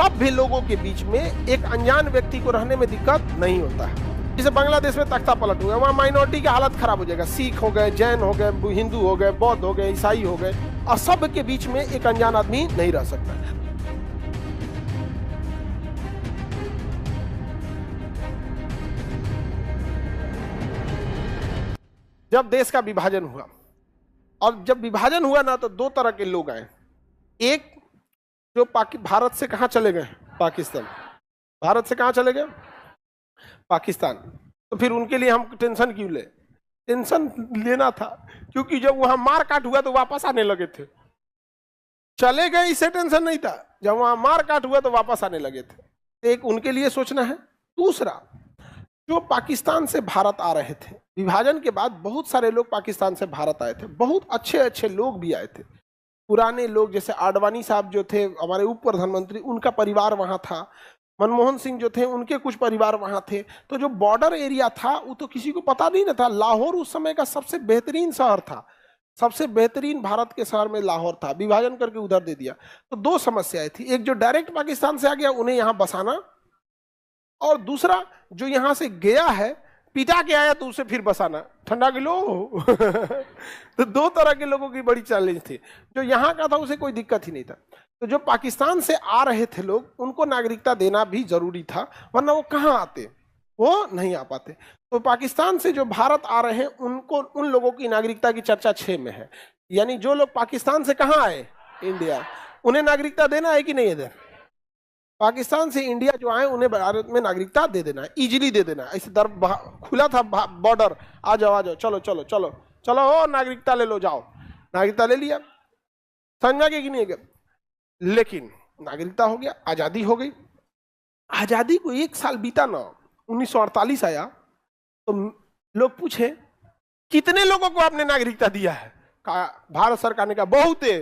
सभ्य लोगों के बीच में एक अनजान व्यक्ति को रहने में दिक्कत नहीं होता है। जैसे बांग्लादेश में तख्ता पलट हुआ, वहां माइनॉरिटी की हालत खराब हो जाएगा, सिख हो गए, जैन हो गए, हिंदू हो गए, बौद्ध हो गए, ईसाई हो गए, और सब के बीच में एक अनजान आदमी नहीं रह सकता। जब देश का विभाजन हुआ, और जब विभाजन हुआ ना, तो दो तरह के लोग आए। एक जो भारत से कहां चले गए, पाकिस्तान। भारत से कहां चले गए, पाकिस्तान। तो फिर उनके लिए हम टेंशन क्यों ले? टेंशन लेना था क्योंकि जब वहां मार काट हुआ तो वापस आने लगे थे। चले गए इससे टेंशन नहीं था, जब वहां मार काट हुआ तो वापस आने लगे थे। एक उनके लिए सोचना है। दूसरा, जो पाकिस्तान से भारत आ रहे थे, विभाजन के बाद बहुत सारे लोग पाकिस्तान से भारत आए थे, बहुत अच्छे अच्छे लोग भी आए थे। पुराने लोग, जैसे आडवाणी साहब जो थे हमारे उप प्रधानमंत्री, उनका परिवार वहां था। मनमोहन सिंह जो थे, उनके कुछ परिवार वहां थे। तो जो बॉर्डर एरिया था वो तो किसी को पता नहीं ना था। लाहौर उस समय का सबसे बेहतरीन शहर था, सबसे बेहतरीन भारत के शहर में लाहौर था। विभाजन करके उधर दे दिया। तो दो समस्याएं थी, एक जो डायरेक्ट पाकिस्तान से आ गया उन्हें यहाँ बसाना, और दूसरा जो यहाँ से गया है पिटा के आया तो उसे फिर बसाना। ठंडा किलो तो दो तरह के लोगों की बड़ी चैलेंज थी। जो यहाँ का था उसे कोई दिक्कत ही नहीं था। तो जो पाकिस्तान से आ रहे थे लोग, उनको नागरिकता देना भी जरूरी था, वरना वो कहाँ आते, वो नहीं आ पाते। तो पाकिस्तान से जो भारत आ रहे हैं उनको, उन लोगों की नागरिकता की चर्चा 6 में है। यानी जो लोग पाकिस्तान से कहाँ आए, इंडिया, उन्हें नागरिकता देना है कि नहीं है? पाकिस्तान से इंडिया जो आए उन्हें भारत में नागरिकता दे देना है, इजीली दे देना है। ऐसे खुला था बॉर्डर, आ जाओ, चलो चलो चलो चलो, ओ नागरिकता ले लो, जाओ। नागरिकता ले लिया, समझ में आ गया कि नहीं? लेकिन नागरिकता हो गया, आजादी हो गई। आजादी को 1 साल बीता ना, 1948 आया, तो लोग पूछे कितने लोगों को आपने नागरिकता दिया है? कहा, भारत सरकार ने कहा बहुत है।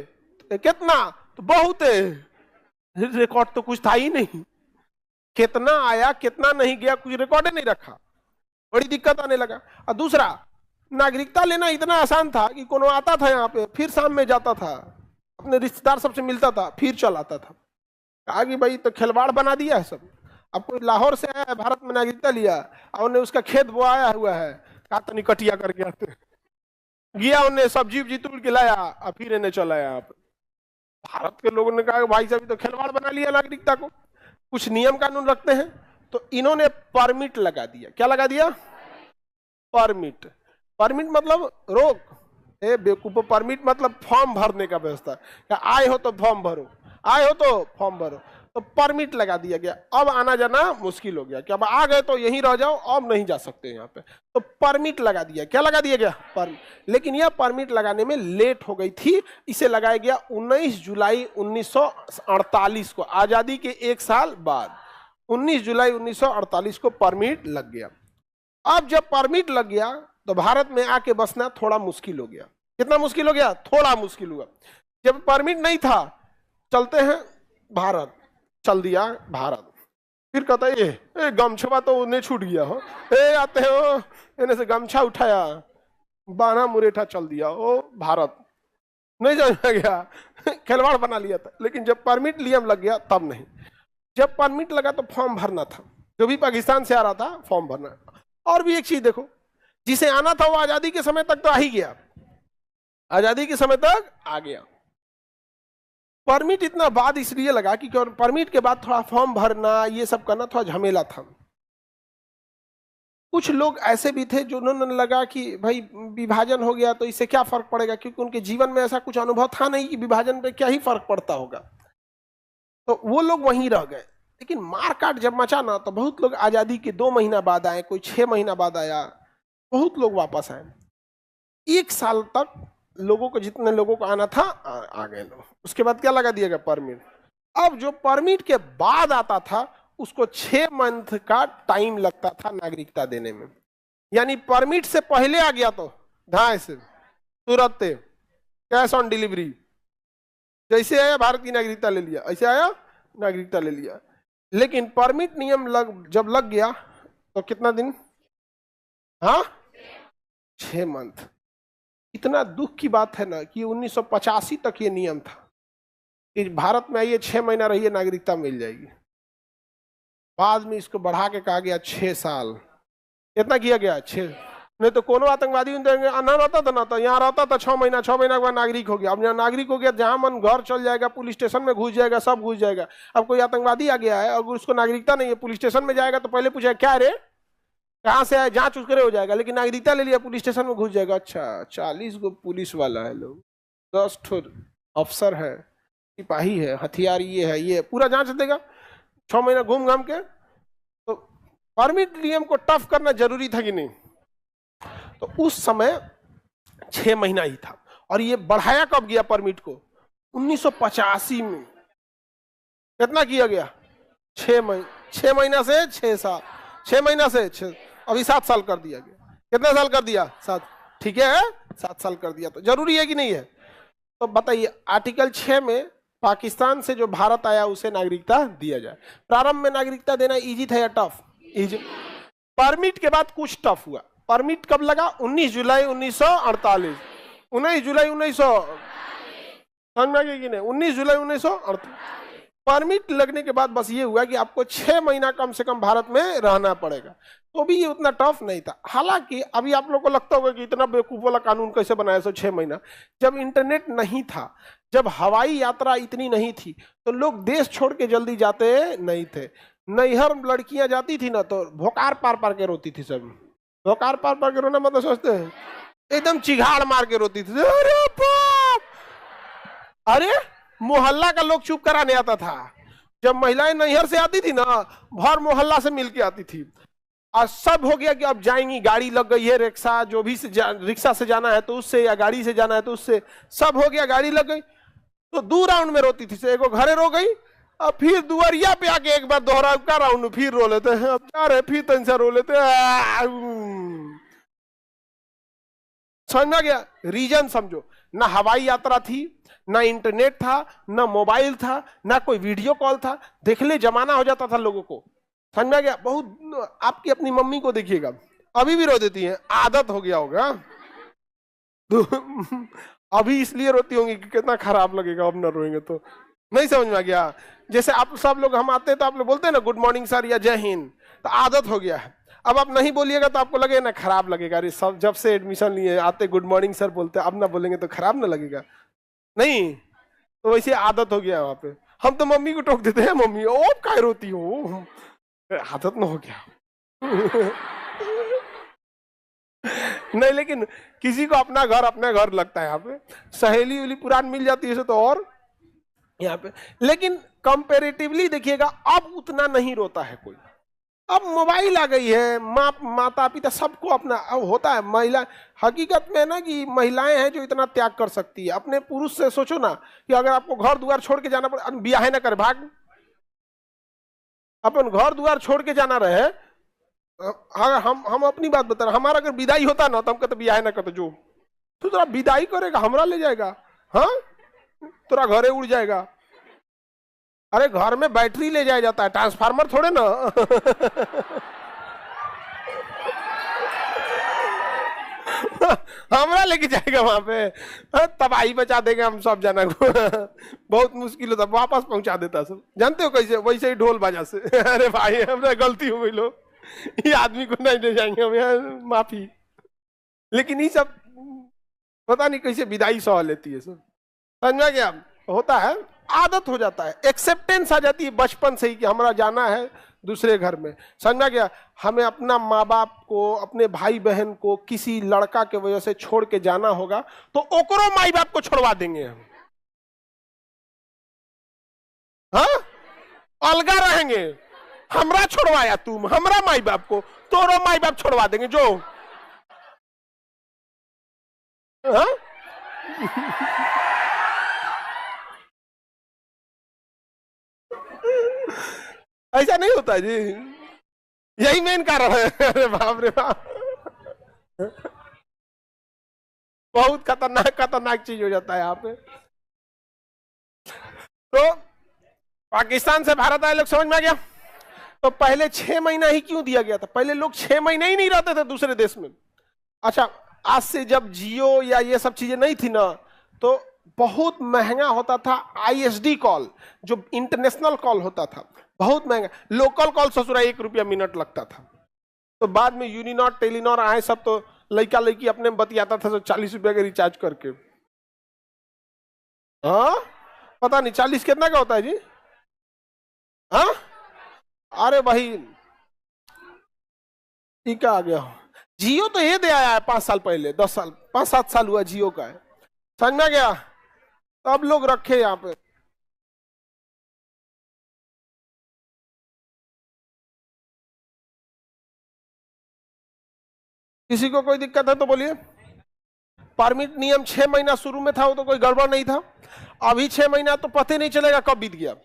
कितना? तो बहुत है। रिकॉर्ड तो कुछ था ही नहीं, कितना आया कितना नहीं गया, कुछ रिकॉर्ड नहीं रखा। बड़ी दिक्कत आने लगा। और दूसरा, नागरिकता लेना इतना आसान था कि कोनो आता था यहाँ पे, फिर शाम में जाता था, अपने रिश्तेदार सबसे मिलता था, फिर चल आता था। कहा कि भाई तो खिलवाड़ बना दिया है सब। अब कोई लाहौर से आया है, भारत में नागरिकता लिया, और उन्हें उसका खेत बोआया हुआ है, कहा तनी कटिया करके आते, गया उन्हें सब्जी उब्जी तोड़ के लाया, और फिर इन्हें चला यहाँ पे। भारत के लोगों ने कहा भाई साहब तो खिलवाड़ बना लिया नागरिकता को, कुछ नियम कानून रखते हैं। तो इन्होंने परमिट लगा दिया। क्या लगा दिया? परमिट। परमिट मतलब रोक। बेवकूफ, परमिट मतलब फॉर्म भरने का व्यवस्था। क्या आए हो तो फॉर्म भरो, आए हो तो फॉर्म भरो। तो परमिट लगा दिया गया। अब आना जाना मुश्किल हो गया कि अब आ गए तो यहीं रह जाओ, अब नहीं जा सकते यहाँ पे। तो परमिट लगा दिया। क्या लगा दिया गया? परमिट। लेकिन यह परमिट लगाने में लेट हो गई थी। इसे लगाया गया 19 जुलाई 1948 को, आजादी के 1 साल बाद 19 जुलाई 1948 को परमिट लग गया। अब जब परमिट लग गया तो भारत में आके बसना थोड़ा मुश्किल हो गया। कितना मुश्किल हो गया? थोड़ा मुश्किल हुआ। जब परमिट नहीं था, चलते हैं भारत, चल दिया भारत। फिर कहता है ये गमछा तो उन्हें छूट गया हो, आते हो इन्हें से गमछा उठाया, बाना मुरेठा चल दिया, ओ भारत नहीं जाना गया, खिलवाड़ बना लिया था। लेकिन जब परमिट नियम लग गया तब नहीं। जब परमिट लगा तो फॉर्म भरना था, जो भी पाकिस्तान से आ रहा था फॉर्म भरना। और भी एक चीज देखो, जिसे आना था वो आजादी के समय तक तो आ ही गया, आजादी के समय तक आ गया। परमिट इतना बाद इसलिए लगा कि परमिट के बाद थोड़ा फॉर्म भरना, ये सब करना थोड़ा झमेला था। कुछ लोग ऐसे भी थे जो उन्होंने लगा कि भाई विभाजन हो गया तो इससे क्या फर्क पड़ेगा, क्योंकि उनके जीवन में ऐसा कुछ अनुभव था नहीं कि विभाजन पे क्या ही फर्क पड़ता होगा। तो वो लोग वहीं रह गए। लेकिन मारकाट जब मचा ना, तो बहुत लोग आजादी के 2 महीना बाद आए, कोई 6 महीना बाद आया, बहुत लोग वापस आए। 1 साल तक लोगों को, जितने लोगों को आना था आ गए लोग। उसके बाद क्या लगा दिया गया? परमिट। अब जो परमिट के बाद आता था उसको 6 मंथ का टाइम लगता था नागरिकता देने में। यानी परमिट से पहले आ गया तो धाए से तुरंत कैश ऑन डिलीवरी, जैसे आया भारत की नागरिकता ले लिया, ऐसे आया नागरिकता ले लिया। लेकिन परमिट नियम जब लग गया तो कितना दिन? हाँ, 6 मंथ। इतना दुख की बात है ना कि 1985 तक ये नियम था। कि भारत में आइए 6 महीना रहिए नागरिकता मिल जाएगी। बाद में इसको बढ़ा के कहा गया 6 साल। कितना किया गया? 6। नहीं तो कोनो आतंकवादी ना रहता था ना, तो यहाँ रहता था 6 महीना, 6 महीना के बाद नागरिक हो गया। अब यहाँ नागरिक हो गया, जहां मन घर चल जाएगा, पुलिस स्टेशन में घुस जाएगा, सब घुस जाएगा। अब कोई आतंकवादी आ गया है, अगर उसको नागरिकता नहीं है, पुलिस स्टेशन में जाएगा तो पहले पूछेगा क्या रे, कहाँ से आए, जांच उसके हो जाएगा। लेकिन नागरिकता ले लिया, पुलिस स्टेशन में घुस जाएगा। अच्छा 40 गो पुलिस वाला है लोग, 10 ठो अफसर है, सिपाही है, हथियार ये है, ये पूरा जांच देगा 6 महीना घूम घाम के। तो परमिट नियम को टफ करना जरूरी था कि नहीं? तो उस समय 6 महीना ही था। और ये बढ़ाया कब गया परमिट को? 1985 में। कितना किया गया? 6 महीना से 6 साल, 6 महीना से 6, अभी 7 साल कर दिया गया। कितना साल कर दिया? 7। ठीक है, 7 साल कर दिया। तो जरूरी है कि नहीं है? तो बताइए, आर्टिकल 6 में पाकिस्तान से जो भारत आया उसे नागरिकता दिया जाए। प्रारंभ में नागरिकता देना इजी था या टफ? इजी। परमिट के बाद कुछ टफ हुआ। परमिट कब लगा? 19 जुलाई 1948। 19 जुलाई 1900, समझ में आ गया कि नहीं? 19 जुलाई 1948 परमिट लगने के बाद बस ये हुआ कि आपको 6 महीना कम से कम भारत में रहना पड़ेगा। तो भी ये उतना टफ नहीं था। हालांकि अभी आप लोग को लगता होगा कि इतना बेवकूफ वाला कानून कैसे बनाया? 6 महीना, जब इंटरनेट नहीं था, जब हवाई यात्रा इतनी नहीं थी, तो लोग देश छोड़ के जल्दी जाते नहीं थे। नैहर लड़कियां जाती थी ना, तो भोकार पार पार के रोती थी। सब भोकार पार पार के रोना मतलब सोचते हैं एकदम चिघाड़ मार के रोती थी। अरे बाप! अरे मोहल्ला का लोग चुप कराने आता था। जब महिलाएं नैहर से आती थी ना, भर मोहल्ला से मिलके आती थी। और सब हो गया कि अब जाएंगी, गाड़ी लग गई है, रिक्शा जो भी रिक्शा से जाना है तो उससे, या गाड़ी से जाना है तो उससे, सब हो गया, गाड़ी लग गई। तो 2 राउंड में रोती थी। एगो घरे रो गई, अब फिर दुआरिया पे आके एक बार दोहरा का राउंड फिर रो लेते हैं। अब जा रहे फिर तन से रो लेते हैं। समझ में आ गया? रीजन समझो, ना हवाई यात्रा थी, ना इंटरनेट था, ना मोबाइल था, ना कोई वीडियो कॉल था। देख ले जमाना हो जाता था लोगों को। समझ में आ गया? बहुत। आपकी अपनी मम्मी को देखिएगा, अभी भी रो देती हैं, आदत हो गया होगा। अभी इसलिए रोती होंगी कि कितना खराब लगेगा अब ना रोएंगे तो। नहीं समझ में आ गया? जैसे आप सब लोग, हम आते हैं तो आप लोग बोलते हैं ना गुड मॉर्निंग सर या जय हिंद, तो आदत हो गया है। अब आप नहीं बोलिएगा तो आपको लगेगा ना खराब लगेगा। अरे सब जब से एडमिशन लिए आते गुड मॉर्निंग सर बोलते, अब ना बोलेंगे तो खराब ना लगेगा? नहीं, तो वैसे आदत हो गया वहां पे। हम तो मम्मी को टोक देते हैं, मम्मी ओ काय रोती हो, आदत ना हो गया। नहीं, लेकिन किसी को अपना घर लगता है। यहाँ पे सहेली उली पुरान मिल जाती है तो और यहाँ पे, लेकिन कंपैरेटिवली देखिएगा अब उतना नहीं रोता है कोई। अब मोबाइल आ गई है, माता पिता सबको अपना अब होता है। महिला हकीकत में ना कि महिलाएं हैं जो इतना त्याग कर सकती है। अपने पुरुष से सोचो ना कि अगर आपको घर द्वार छोड़ के जाना पड़े, ब्याह है ना कर भाग, अपन घर द्वार छोड़ के जाना रहे। अगर हम अपनी बात बता रहे, हमारा अगर विदाई होता ना तो हम कहते ब्याह ना करते, जो तू तेरा विदाई करेगा हमरा ले जाएगा, हाँ तेरा घरे उड़ जाएगा। अरे घर में बैटरी ले जाया जाता है, ट्रांसफार्मर थोड़े ना। हमरा लेके जाएगा वहां पे, तबाही बचा देगा हम सब जना को। बहुत मुश्किल होता, वापस पहुंचा देता सब। जानते हो कैसे? वैसे ही ढोल बाजा से। अरे भाई हमरा गलती हो गई, लो ये आदमी को नहीं ले जाएंगे हम, माफी। लेकिन ये सब पता नहीं कैसे विदाई सह लेती है सब। समझ में गया? होता है, आदत हो जाता है, एक्सेप्टेंस आ जाती है बचपन से ही कि हमारा जाना है दूसरे घर में। समझ में गया? हमें अपना माँ बाप को, अपने भाई बहन को किसी लड़का के वजह से छोड़ के जाना होगा तो ओकरो माई बाप को छोड़वा देंगे हम, हाँ अलगा रहेंगे। हमरा छोड़वाया तुम, हमरा माई बाप को, तोरो माई बाप छोड़वा देंगे जो, हाँ? ऐसा नहीं होता जी, यही मेन कारण है। अरे बाप रे बाप, बहुत खतरनाक चीज हो जाता है यहाँ पे। तो पाकिस्तान से भारत आए लोग, समझ में आ गया? तो पहले 6 महीना ही क्यों दिया गया था? पहले लोग 6 महीना ही नहीं रहते थे दूसरे देश में। अच्छा, आज से जब जियो या ये सब चीजें नहीं थी ना, तो बहुत महंगा होता था आईएसडी कॉल, जो इंटरनेशनल कॉल होता था, बहुत महंगा। लोकल कॉल ससुरा 1 रुपया मिनट लगता था। तो बाद में यूनिनॉर टेलीनॉर आए सब, तो लड़का लड़की अपने बतियाता था तो 40 रुपया का रिचार्ज करके। हाँ पता नहीं 40 कितना का होता है जी? हाँ अरे भाई ठीक आ गया। जियो तो ये दे आया है 5 साल पहले, 10 साल 5-7 साल हुआ जियो का है, समझ में गया? सब लोग रखे यहाँ पे। किसी को कोई दिक्कत है तो बोलिए। परमिट नियम 6 महीना शुरू में था, वो तो कोई गड़बड़ नहीं था। अभी 6 महीना तो पता नहीं चलेगा कब बीत गया।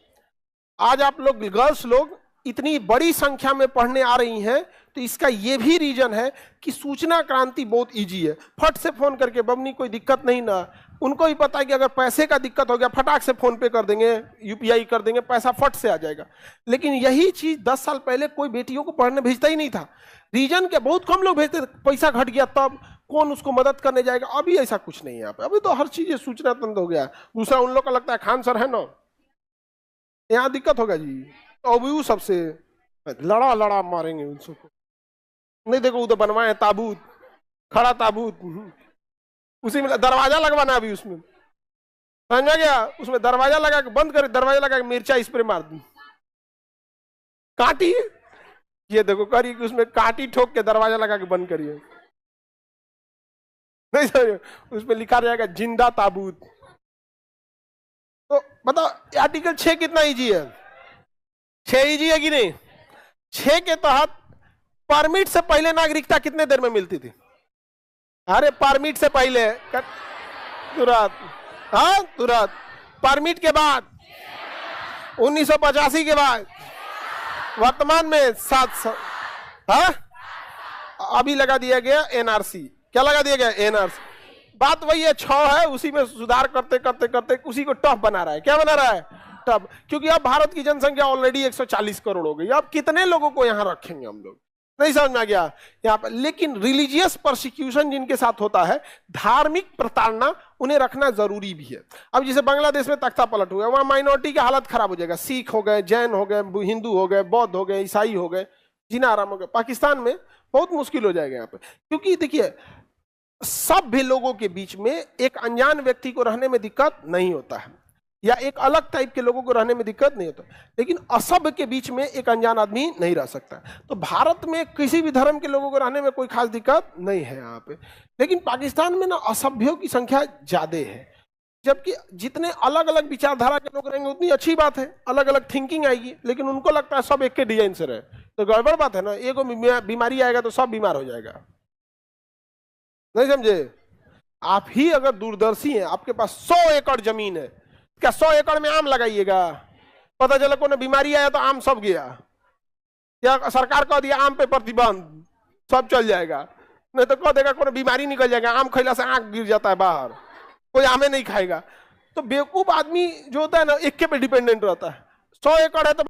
आज आप लोग गर्ल्स लोग इतनी बड़ी संख्या में पढ़ने आ रही हैं, तो इसका ये भी रीजन है कि सूचना क्रांति बहुत इजी है। फट से फोन करके बमनी कोई दिक्कत नहीं ना, उनको ही पता है कि अगर पैसे का दिक्कत हो गया फटाक से फोन पे कर देंगे, यूपीआई कर देंगे, पैसा फट से आ जाएगा। लेकिन यही चीज 10 साल पहले कोई बेटियों को पढ़ने भेजता ही नहीं था। रीजन क्या, बहुत कम लोग भेजते, पैसा घट गया तब कौन उसको मदद करने जाएगा। अभी ऐसा कुछ नहीं है यहाँ पे, अभी तो हर चीज सूचना तंत्र हो गया। दूसरा उन लोग का लगता है खान सर है ना, यहाँ दिक्कत होगा जी, तो अभी सबसे लड़ा मारेंगे उन सबको। नहीं देखो उधर बनवाए ताबूत, खड़ा ताबूत, उसी में दरवाजा लगवाना अभी उसमें, समझ गया? उसमें दरवाजा लगा के बंद करे, दरवाजा लगा के मिर्चा स्प्रे मार दी, काटी, ये देखो करिए कि उसमें काटी ठोक के दरवाजा लगा के बंद करिए। नहीं समझ, उसमें लिखा रहेगा जिंदा ताबूत। तो बताओ आर्टिकल 6 कितना इजी है? 6 इजी है कि नहीं? 6 के तहत परमिट से पहले नागरिकता कितने देर में मिलती थी? अरे परमिट से पहले तुरंत, हाँ तुरंत। परमिट के बाद 1985 के बाद वर्तमान में 700, हाँ अभी लगा दिया गया एनआरसी। क्या लगा दिया गया? एनआरसी। बात वही है, 6 है, उसी में सुधार करते करते करते उसी को टफ बना रहा है। क्या बना रहा है? टफ। क्योंकि अब भारत की जनसंख्या ऑलरेडी 140 करोड़ हो गई, अब कितने लोगों को यहां रखेंगे हम लोग? नहीं समझ में आ गया यहाँ पर। लेकिन रिलीजियस परसिक्यूशन जिनके साथ होता है, धार्मिक प्रताड़ना, उन्हें रखना जरूरी भी है। अब जैसे बांग्लादेश में तख्ता पलट हुआ, वहां माइनॉरिटी की हालत खराब हो जाएगा, सिख हो गए, जैन हो गए, हिंदू हो गए, बौद्ध हो गए, ईसाई हो गए, जीना आराम हो गए। पाकिस्तान में बहुत मुश्किल हो जाएगा यहाँ पे, क्योंकि देखिए सभ्य लोगों के बीच में एक अनजान व्यक्ति को रहने में दिक्कत नहीं होता है, या एक अलग टाइप के लोगों को रहने में दिक्कत नहीं होता, लेकिन असभ्य के बीच में एक अनजान आदमी नहीं रह सकता। तो भारत में किसी भी धर्म के लोगों को रहने में कोई खास दिक्कत नहीं है यहाँ पे। लेकिन पाकिस्तान में ना असभ्यों की संख्या ज्यादा है, जबकि जितने अलग अलग विचारधारा के लोग रहेंगे उतनी अच्छी बात है, अलग अलग थिंकिंग आएगी। लेकिन उनको लगता है सब एक के डिजाइन से रहे, तो गड़बड़ बात है ना। एक बीमारी आएगा तो सब बीमार हो जाएगा, नहीं समझे? आप ही अगर दूरदर्शी हैं, आपके पास 100 एकड़ जमीन है, क्या 100 एकड़ में आम लगाइएगा? पता चला कोई बीमारी आया तो आम सब गया, या सरकार कह दिया आम पे प्रतिबंध, सब चल जाएगा? नहीं तो कह देगा कोई बीमारी निकल जाएगा, आम खैला से आंख गिर जाता है बाहर, कोई आमे नहीं खाएगा। तो बेवकूफ आदमी जो होता है ना, एक के पे डिपेंडेंट रहता है। 100 एकड़ है तो